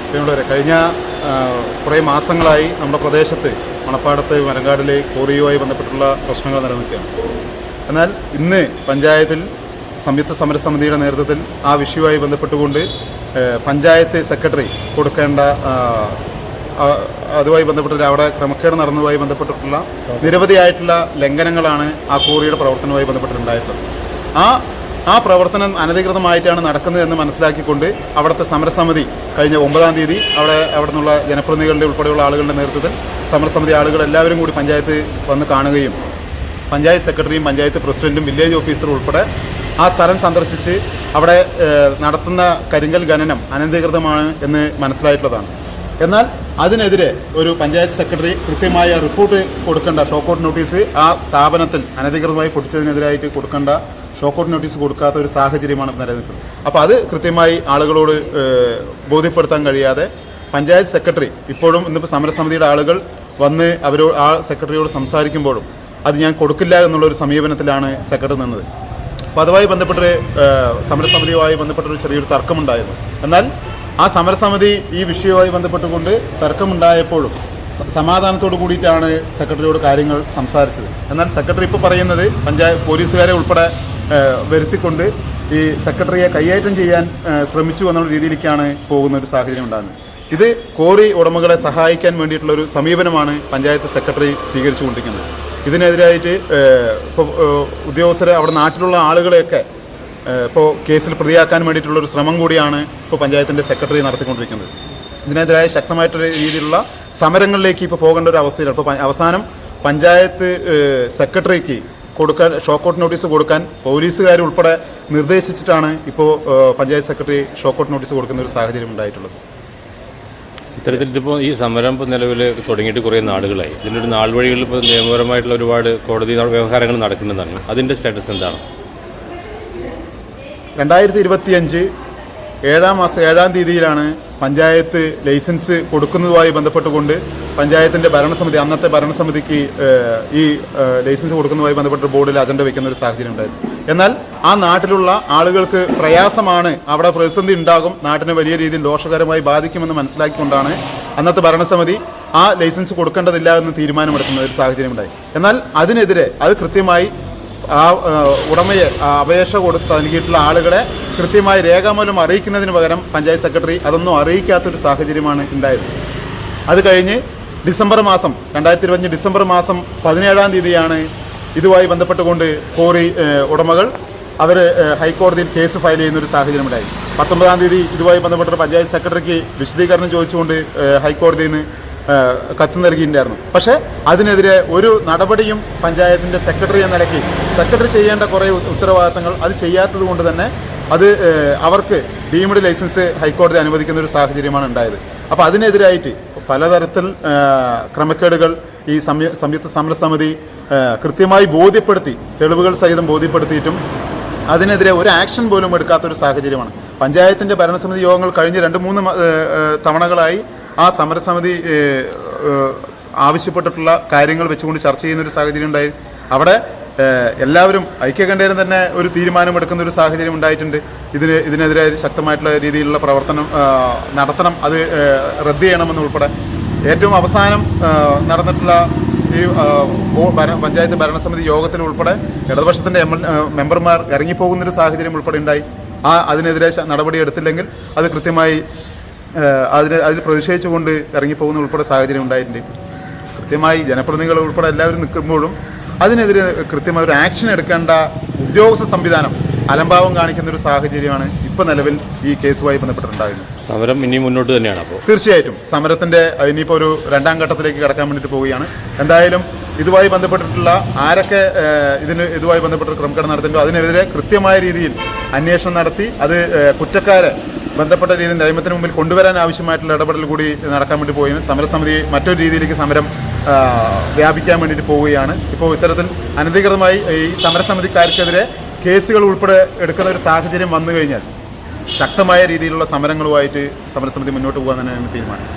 പ്രിയമുള്ളവരെ, കഴിഞ്ഞ കുറേ മാസങ്ങളായി നമ്മുടെ പ്രദേശത്ത് മണപ്പാടത്ത് മരങ്കാടിലെ കോറിയുമായി ബന്ധപ്പെട്ടുള്ള പ്രശ്നങ്ങൾ നിലനിൽക്കുകയാണ്. എന്നാൽ ഇന്ന് പഞ്ചായത്തിൽ സംയുക്ത സമരസമിതിയുടെ നേതൃത്വത്തിൽ ആ വിഷയവുമായി ബന്ധപ്പെട്ടുകൊണ്ട് പഞ്ചായത്ത് സെക്രട്ടറി കൊടുക്കേണ്ട അതുമായി ബന്ധപ്പെട്ട് അവിടെ ക്രമക്കേട് നടന്നതുമായി ബന്ധപ്പെട്ടിട്ടുള്ള നിരവധിയായിട്ടുള്ള ലംഘനങ്ങളാണ് ആ കോറിയുടെ പ്രവർത്തനവുമായി ബന്ധപ്പെട്ടിട്ടുണ്ടായിട്ടുള്ളത്. ആ പ്രവർത്തനം അനധികൃതമായിട്ടാണ് നടക്കുന്നത് എന്ന് മനസ്സിലാക്കിക്കൊണ്ട് അവിടുത്തെ സമരസമിതി കഴിഞ്ഞ 9-ാം തീയതി അവിടെ നിന്നുള്ള ജനപ്രതിനിധികളുടെ ഉൾപ്പെടെയുള്ള ആളുകളുടെ നേതൃത്വത്തിൽ സമരസമിതി ആളുകൾ എല്ലാവരും കൂടി പഞ്ചായത്ത് വന്ന് കാണുകയും പഞ്ചായത്ത് സെക്രട്ടറിയും പഞ്ചായത്ത് പ്രസിഡന്റും വില്ലേജ് ഓഫീസറും ഉൾപ്പെടെ ആ സ്ഥലം സന്ദർശിച്ച് അവിടെ നടത്തുന്ന കരിങ്കൽ ഖനനം അനധികൃതമാണ് എന്ന് മനസ്സിലായിട്ടുള്ളതാണ്. എന്നാൽ അതിനെതിരെ ഒരു പഞ്ചായത്ത് സെക്രട്ടറി കൃത്യമായ റിപ്പോർട്ട് കൊടുക്കേണ്ട ഷോക്കൗട്ട് നോട്ടീസ് ആ സ്ഥാപനത്തിൽ അനധികൃതമായി പൊട്ടിച്ചതിനെതിരായിട്ട് കൊടുക്കേണ്ട ഷോക്കൗട്ട് നോട്ടീസ് കൊടുക്കാത്ത ഒരു സാഹചര്യമാണ് നിലനിൽക്കുന്നത്. അപ്പോൾ അത് കൃത്യമായി ആളുകളോട് ബോധ്യപ്പെടുത്താൻ കഴിയാതെ പഞ്ചായത്ത് സെക്രട്ടറി ഇപ്പോഴും ഇന്നിപ്പോൾ സമരസമിതിയുടെ ആളുകൾ വന്ന് ആ സെക്രട്ടറിയോട് സംസാരിക്കുമ്പോഴും അത് ഞാൻ കൊടുക്കില്ല എന്നുള്ളൊരു സമീപനത്തിലാണ് സെക്രട്ടറി നിന്നത്. അപ്പോൾ അതുമായി ബന്ധപ്പെട്ട് സമരസമിതിയുമായി ബന്ധപ്പെട്ടൊരു ചെറിയൊരു തർക്കമുണ്ടായിരുന്നു. എന്നാൽ ആ സമരസമിതി ഈ വിഷയവുമായി ബന്ധപ്പെട്ടുകൊണ്ട് തർക്കമുണ്ടായപ്പോഴും സമാധാനത്തോടു കൂടിയിട്ടാണ് സെക്രട്ടറിയോട് കാര്യങ്ങൾ സംസാരിച്ചത്. എന്നാൽ സെക്രട്ടറി ഇപ്പോൾ പറയുന്നത് പോലീസുകാരെ ഉൾപ്പെടെ വരുത്തിക്കൊണ്ട് ഈ സെക്രട്ടറിയെ കൈയേറ്റം ചെയ്യാൻ ശ്രമിച്ചു എന്നുള്ള രീതിയിലേക്കാണ് പോകുന്ന ഒരു സാഹചര്യം ഉണ്ടാകുന്നത്. ഇത് കോറി ഉടമകളെ സഹായിക്കാൻ വേണ്ടിയിട്ടുള്ളൊരു സമീപനമാണ് പഞ്ചായത്ത് സെക്രട്ടറി സ്വീകരിച്ചുകൊണ്ടിരിക്കുന്നത്. ഇതിനെതിരായിട്ട് ഇപ്പോൾ ഉദ്യോഗസ്ഥരെ അവിടെ നാട്ടിലുള്ള ആളുകളെയൊക്കെ ഇപ്പോൾ കേസിൽ പ്രതിയാക്കാൻ വേണ്ടിയിട്ടുള്ളൊരു ശ്രമം കൂടിയാണ് ഇപ്പോൾ പഞ്ചായത്തിൻ്റെ സെക്രട്ടറി നടത്തിക്കൊണ്ടിരിക്കുന്നത്. ഇതിനെതിരായ ശക്തമായിട്ടുള്ള രീതിയിലുള്ള സമരങ്ങളിലേക്ക് ഇപ്പോൾ പോകേണ്ട ഒരു അവസ്ഥയിലാണ്. ഇപ്പോൾ അവസാനം പഞ്ചായത്ത് സെക്രട്ടറിക്ക് ഷോക്കൗട്ട് നോട്ടീസ് കൊടുക്കാൻ പോലീസുകാരുൾപ്പെടെ നിർദ്ദേശിച്ചിട്ടാണ് ഇപ്പോൾ പഞ്ചായത്ത് സെക്രട്ടറി ഷോക്കൗട്ട് നോട്ടീസ് കൊടുക്കുന്ന ഒരു സാഹചര്യം ഉണ്ടായിട്ടുള്ളത്. ഇത്തരത്തിലിപ്പോൾ ഈ സമരം ഇപ്പോൾ നിലവിൽ തുടങ്ങിയിട്ട് കുറേ നാളുകളായി. ഇതിൻ്റെ ഒരു നാൾ വഴികളിൽ ഇപ്പോൾ നിയമപരമായിട്ടുള്ള ഒരുപാട് കോടതി വ്യവഹാരങ്ങൾ നടക്കുന്നുണ്ടെന്നാണ്. അതിൻ്റെ സ്റ്റാറ്റസ് എന്താണ്? 2025 7-ാം തീയതിയിലാണ് പഞ്ചായത്ത് ലൈസൻസ് കൊടുക്കുന്നതുമായി ബന്ധപ്പെട്ടുകൊണ്ട് പഞ്ചായത്തിൻ്റെ ഭരണസമിതി അന്നത്തെ ഭരണസമിതിക്ക് ഈ ലൈസൻസ് കൊടുക്കുന്നതുമായി ബന്ധപ്പെട്ട് ബോർഡിൽ അജണ്ട വയ്ക്കുന്ന ഒരു സാഹചര്യം ഉണ്ടായിരുന്നു. എന്നാൽ ആ നാട്ടിലുള്ള ആളുകൾക്ക് പ്രയാസമാണ്, അവിടെ പ്രതിസന്ധി ഉണ്ടാകും, നാട്ടിനെ വലിയ രീതിയിൽ ദോഷകരമായി ബാധിക്കുമെന്ന് മനസ്സിലാക്കിക്കൊണ്ടാണ് അന്നത്തെ ഭരണസമിതി ആ ലൈസൻസ് കൊടുക്കേണ്ടതില്ല എന്ന് തീരുമാനമെടുക്കുന്ന ഒരു സാഹചര്യം ഉണ്ടായി. എന്നാൽ അതിനെതിരെ അത് കൃത്യമായി ആ ഉടമയെ അപേക്ഷ കൊടുത്ത് നൽകിയിട്ടുള്ള ആളുകളെ കൃത്യമായി രേഖാമൂലം അറിയിക്കുന്നതിന് പകരം പഞ്ചായത്ത് സെക്രട്ടറി അതൊന്നും അറിയിക്കാത്തൊരു സാഹചര്യമാണ് ഉണ്ടായത്. അത് കഴിഞ്ഞ് 2025 ഡിസംബർ മാസം 17-ാം തീയതിയാണ് ഇതുമായി ബന്ധപ്പെട്ടുകൊണ്ട് കോറി ഉടമകൾ അവർ ഹൈക്കോടതിയിൽ കേസ് ഫയൽ ചെയ്യുന്നൊരു സാഹചര്യം ഉണ്ടായി. 19-ാം തീയതി ഇതുമായി ബന്ധപ്പെട്ട പഞ്ചായത്ത് സെക്രട്ടറിക്ക് വിശദീകരണം ചോദിച്ചുകൊണ്ട് ഹൈക്കോടതിയിൽ നിന്ന് കത്ത് നൽകിയിട്ടുണ്ടായിരുന്നു. പക്ഷേ അതിനെതിരെ ഒരു നടപടിയും പഞ്ചായത്തിൻ്റെ സെക്രട്ടറി എന്ന നിലയ്ക്ക് സെക്രട്ടറി ചെയ്യേണ്ട കുറേ ഉത്തരവാദിത്തങ്ങൾ അത് ചെയ്യാത്തത് കൊണ്ട് തന്നെ അത് അവർക്ക് ഡീംഡ് ലൈസൻസ് ഹൈക്കോടതി അനുവദിക്കുന്ന ഒരു സാഹചര്യമാണ് ഉണ്ടായത്. അപ്പോൾ അതിനെതിരായിട്ട് പലതരത്തിൽ ക്രമക്കേടുകൾ ഈ സംയുക്ത സമരസമിതി കൃത്യമായി ബോധ്യപ്പെടുത്തി, തെളിവുകൾ സഹിതം ബോധ്യപ്പെടുത്തിയിട്ടും അതിനെതിരെ ഒരു ആക്ഷൻ പോലും എടുക്കാത്തൊരു സാഹചര്യമാണ്. പഞ്ചായത്തിൻ്റെ ഭരണസമിതി യോഗങ്ങൾ കഴിഞ്ഞ് 2-3 തവണകളായി ആ സമരസമിതി ആവശ്യപ്പെട്ടിട്ടുള്ള കാര്യങ്ങൾ വെച്ചുകൊണ്ട് ചർച്ച ചെയ്യുന്നൊരു സാഹചര്യം ഉണ്ടായി. അവിടെ എല്ലാവരും ഐക്യകണ്ഠേന തന്നെ ഒരു തീരുമാനമെടുക്കുന്ന ഒരു സാഹചര്യം ഉണ്ടായിട്ടുണ്ട്. ഇതിനെതിരെ ശക്തമായിട്ടുള്ള രീതിയിലുള്ള പ്രവർത്തനം നടത്തണം, അത് റദ്ദ് ചെയ്യണമെന്നുൾപ്പെടെ ഏറ്റവും അവസാനം നടന്നിട്ടുള്ള ഈ പഞ്ചായത്ത് ഭരണസമിതി യോഗത്തിൽ ഉൾപ്പെടെ ഇടതുപക്ഷത്തിൻ്റെ മെമ്പർമാർ ഇറങ്ങിപ്പോകുന്നൊരു സാഹചര്യം ഉൾപ്പെടെ ഉണ്ടായി. അതിനെതിരെ നടപടി എടുത്തില്ലെങ്കിൽ അത് കൃത്യമായി അതിൽ പ്രതിഷേധിച്ചുകൊണ്ട് ഇറങ്ങിപ്പോകുന്ന ഉൾപ്പെടെ സാഹചര്യം ഉണ്ടായിട്ടുണ്ട്. കൃത്യമായി ജനപ്രതിനിധികൾ ഉൾപ്പെടെ എല്ലാവരും നിൽക്കുമ്പോഴും അതിനെതിരെ കൃത്യമായ ഒരു ആക്ഷൻ എടുക്കേണ്ട ഉദ്യോഗസ്ഥ സംവിധാനം അലംഭാവം കാണിക്കുന്ന ഒരു സാഹചര്യമാണ് ഇപ്പോൾ നിലവിൽ ഈ കേസുമായി ബന്ധപ്പെട്ടിട്ടുണ്ടാകുന്നത്. സമരം ഇനി മുന്നോട്ട് തന്നെയാണ്. അപ്പോൾ തീർച്ചയായിട്ടും സമരത്തിൻ്റെ ഇനിയിപ്പോൾ ഒരു 2-ാം ഘട്ടത്തിലേക്ക് കടക്കാൻ വേണ്ടിയിട്ട് പോവുകയാണ്. എന്തായാലും ഇതുമായി ബന്ധപ്പെട്ടിട്ടുള്ള ആരൊക്കെ ഇതുമായി ബന്ധപ്പെട്ട ക്രമക്കേട് നടത്തുന്നുണ്ടോ അതിനെതിരെ കൃത്യമായ രീതിയിൽ അന്വേഷണം നടത്തി അത് കുറ്റക്കാരെ ബന്ധപ്പെട്ട രീതിയിൽ നിയമത്തിന് മുമ്പിൽ കൊണ്ടുവരാൻ ആവശ്യമായിട്ടുള്ള ഇടപെടൽ കൂടി നടക്കാൻ വേണ്ടി പോവുകയാണ്. സമരസമിതി മറ്റൊരു രീതിയിലേക്ക് സമരം വ്യാപിക്കാൻ വേണ്ടിയിട്ട് പോവുകയാണ്. ഇപ്പോൾ ഇത്തരത്തിൽ അനധികൃതമായി ഈ സമരസമിതിക്കാർക്കെതിരെ കേസുകൾ ഉൾപ്പെടെ എടുക്കുന്ന ഒരു സാഹചര്യം വന്നു കഴിഞ്ഞാൽ ശക്തമായ രീതിയിലുള്ള സമരങ്ങളുമായിട്ട് സമരസമിതി മുന്നോട്ട് പോകാൻ തന്നെയാണ് തീരുമാനം.